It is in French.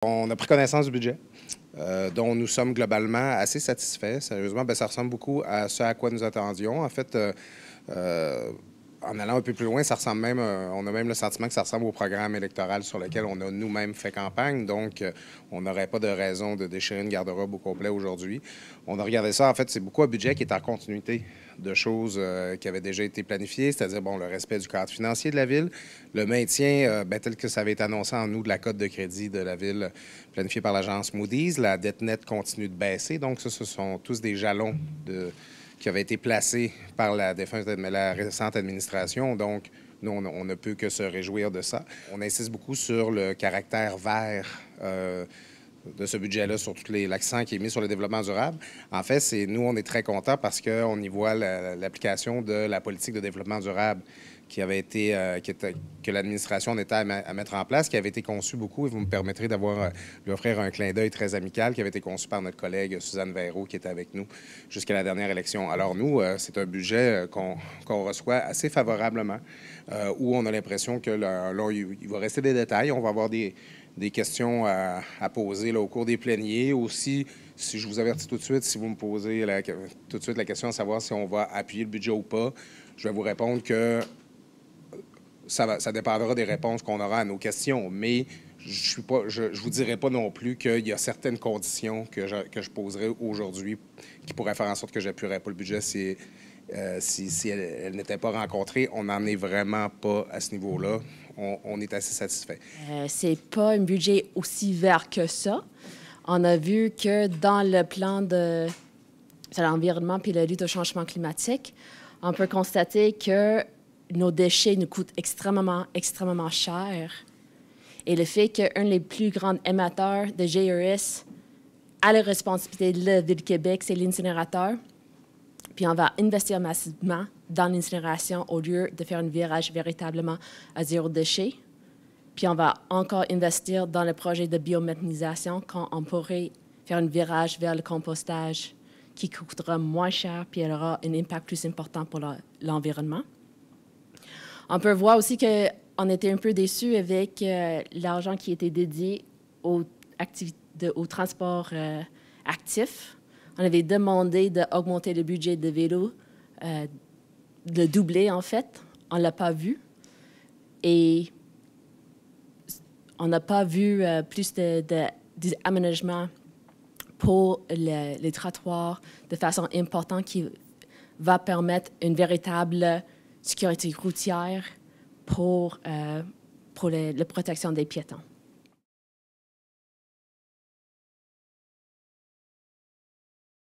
On a pris connaissance du budget, dont nous sommes globalement assez satisfaits. Sérieusement, ça ressemble beaucoup à ce à quoi nous attendions. En fait, en allant un peu plus loin, ça ressemble même, on a même le sentiment que ça ressemble au programme électoral sur lequel on a nous-mêmes fait campagne. Donc, on n'aurait pas de raison de déchirer une garde-robe au complet aujourd'hui. On a regardé ça. En fait, c'est beaucoup un budget qui est en continuité de choses qui avaient déjà été planifiées, c'est-à-dire le respect du cadre financier de la Ville, le maintien tel que ça avait été annoncé en août de la cote de crédit de la Ville planifiée par l'agence Moody's. La dette nette continue de baisser. Donc, ça, ce sont tous des jalons qui avaient été placés par la récente administration. Donc, nous, on ne peut que se réjouir de ça. On insiste beaucoup sur le caractère vert de ce budget-là, sur tout l'accent qui est mis sur le développement durable. En fait, nous, on est très contents parce qu'on y voit l'application de la politique de développement durable qui avait été, que l'administration était à mettre en place, qui avait été conçue beaucoup, et vous me permettrez lui offrir un clin d'œil très amical, qui avait été conçu par notre collègue Suzanne Veyraud, qui était avec nous jusqu'à la dernière élection. Alors nous, c'est un budget qu'on reçoit assez favorablement, où on a l'impression que il va rester des détails, on va avoir des questions à poser là, au cours des pléniers. Aussi, si je vous avertis tout de suite, si vous me posez tout de suite la question de savoir si on va appuyer le budget ou pas, je vais vous répondre que ça dépendra des réponses qu'on aura à nos questions. Mais je vous dirai pas non plus qu'il y a certaines conditions que je poserai aujourd'hui qui pourraient faire en sorte que je n'appuierais pas le budget si elle n'était pas rencontrée. On n'en est vraiment pas à ce niveau-là. On est assez satisfait. C'est pas un budget aussi vert que ça. On a vu que dans le plan de l'environnement puis la lutte au changement climatique, on peut constater que nos déchets nous coûtent extrêmement, extrêmement cher. Et le fait qu'un des plus grands émetteurs de GES a la responsabilité de la Ville de Québec, c'est l'incinérateur. Puis on va investir massivement dans l'incinération au lieu de faire un virage véritablement à zéro déchet. Puis on va encore investir dans le projet de biométhanisation quand on pourrait faire un virage vers le compostage qui coûtera moins cher puis elle aura un impact plus important pour l'environnement. On peut voir aussi qu'on était un peu déçus avec l'argent qui était dédié au transport actif. On avait demandé d'augmenter le budget de vélo, de doubler en fait. On ne l'a pas vu. Et on n'a pas vu plus d'aménagement pour les trottoirs de façon importante qui va permettre une véritable sécurité routière pour la protection des piétons.